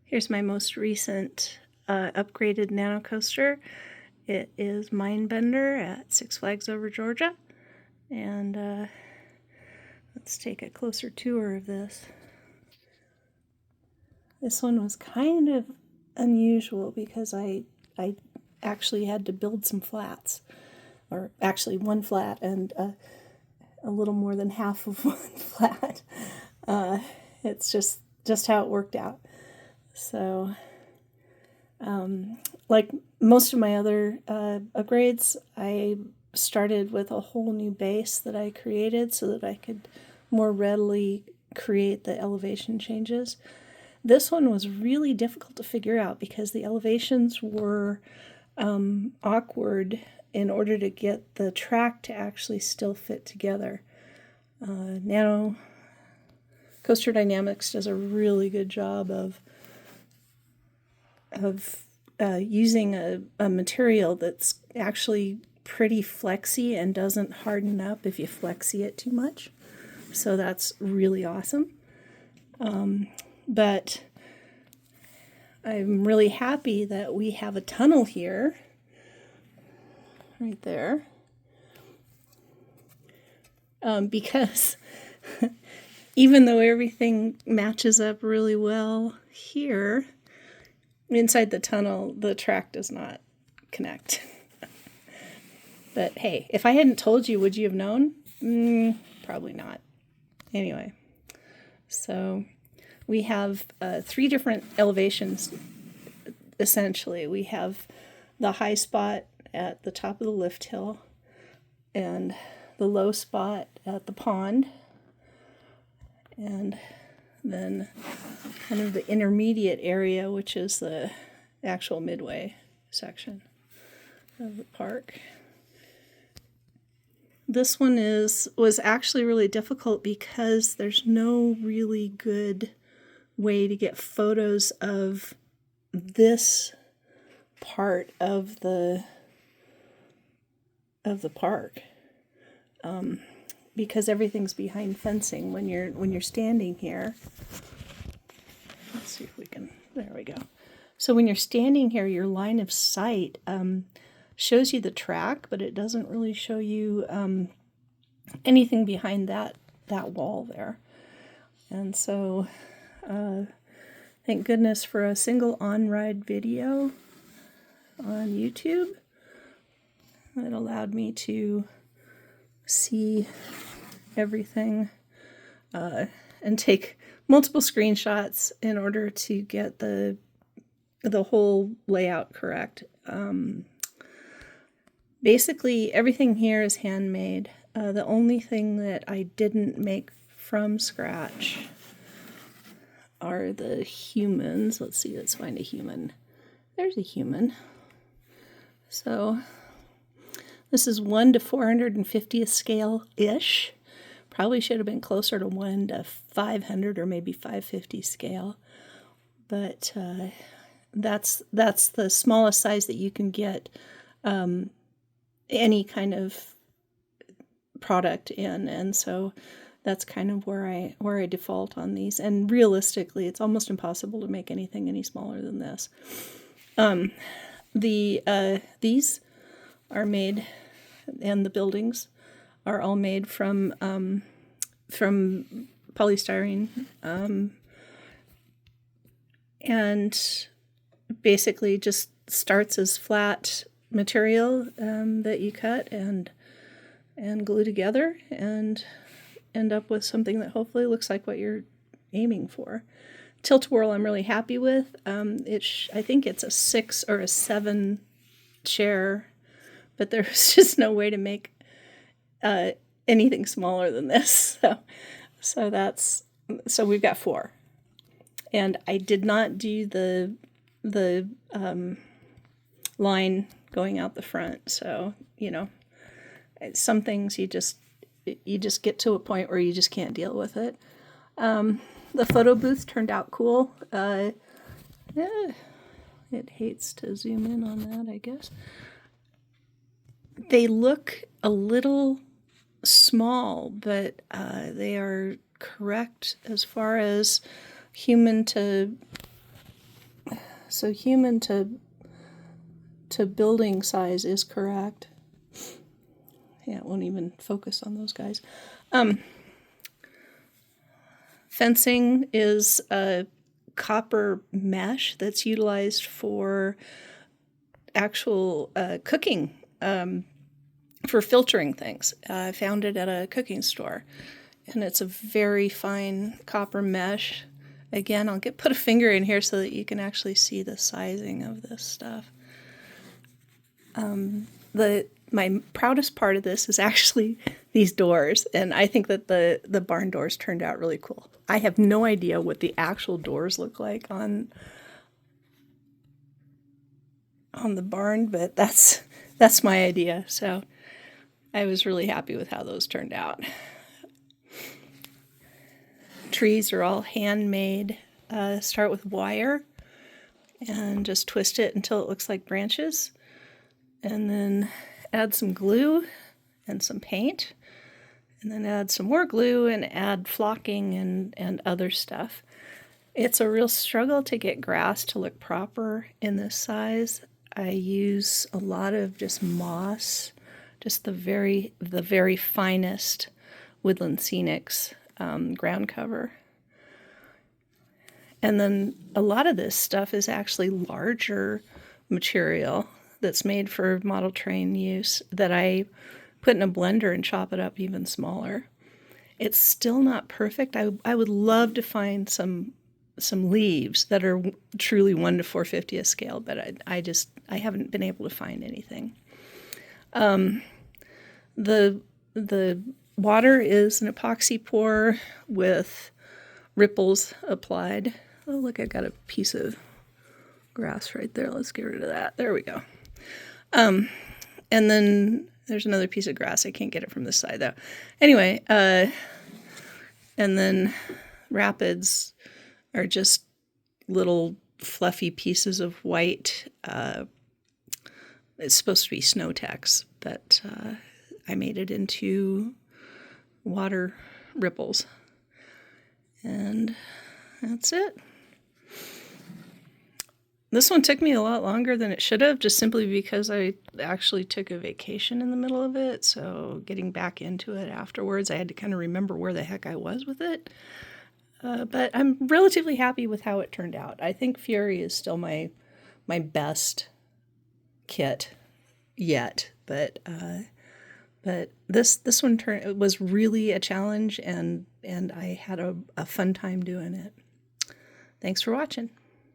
Here's my most recent upgraded Nanocoaster. It is Mindbender at Six Flags Over Georgia. And let's take a closer tour of this. This one was kind of unusual because I actually had to build some flats. Or actually one flat and a little more than half of one flat. It's just how it worked out. So, like most of my other upgrades, I started with a whole new base that I created so that I could more readily create the elevation changes. This one was really difficult to figure out because the elevations were awkward in order to get the track to actually still fit together. Coasterdynamix does a really good job of using a material that's actually pretty flexy and doesn't harden up if you flexy it too much. So that's really awesome. But I'm really happy that we have a tunnel here, right there, because even though everything matches up really well here, inside the tunnel, the track does not connect. But hey, if I hadn't told you, would you have known? Probably not. Anyway, so we have 3 different elevations, essentially. We have the high spot at the top of the lift hill and the low spot at the pond, and then kind of the intermediate area, which is the actual midway section of the park. This one was actually really difficult because there's no really good way to get photos of this part of the park, because everything's behind fencing when you're standing here. Let's see if we can, there we go. So when you're standing here, your line of sight shows you the track, but it doesn't really show you anything behind that wall there. And so thank goodness for a single on-ride video on YouTube that allowed me to see everything and take multiple screenshots in order to get the whole layout correct. Basically, everything here is handmade. The only thing that I didn't make from scratch are the humans. Let's see, let's find a human. There's a human. So this is 1 to 450th scale-ish. Probably should have been closer to 1 to 500 or maybe 550 scale. But that's the smallest size that you can get any kind of product in, and so that's kind of where I default on these. And realistically, it's almost impossible to make anything any smaller than this. These are made, and the buildings are all made from polystyrene, and basically just starts as flat material that you cut and glue together and end up with something that hopefully looks like what you're aiming for. Tilt-a-whirl I'm really happy with. I think it's a 6 or a 7 chair, but there's just no way to make anything smaller than this. So we've got 4. And I did not do the line going out the front. So, you know, some things you just get to a point where you just can't deal with it. The photo booth turned out cool. It hates to zoom in on that, I guess. They look a little small, but they are correct as far as human to So human to building size is correct. Yeah, it won't even focus on those guys. Fencing is a copper mesh that's utilized for actual cooking, for filtering things. I found it at a cooking store, and it's a very fine copper mesh. Again, I'll put a finger in here so that you can actually see the sizing of this stuff. My proudest part of this is actually these doors, and I think that the barn doors turned out really cool. I have no idea what the actual doors look like on the barn, but that's my idea. So I was really happy with how those turned out. Trees are all handmade. Start with wire and just twist it until it looks like branches, and then add some glue and some paint, and then add some more glue and add flocking and other stuff. It's a real struggle to get grass to look proper in this size. I use a lot of just moss, just the very finest Woodland Scenics ground cover. And then a lot of this stuff is actually larger material that's made for model train use that I put in a blender and chop it up even smaller. It's still not perfect. I would love to find some leaves that are truly 1/450th scale, but I haven't been able to find anything. The water is an epoxy pour with ripples applied. Oh, look, I got a piece of grass right there. Let's get rid of that. There we go. And then there's another piece of grass. I can't get it from this side, though. Anyway, and then rapids are just little fluffy pieces of white. It's supposed to be snow tex, but I made it into water ripples. And that's it. This one took me a lot longer than it should have, just simply because I actually took a vacation in the middle of it. So getting back into it afterwards, I had to kind of remember where the heck I was with it. But I'm relatively happy with how it turned out. I think Fury is still my best kit yet, but this one was really a challenge, and I had a fun time doing it. Thanks for watching.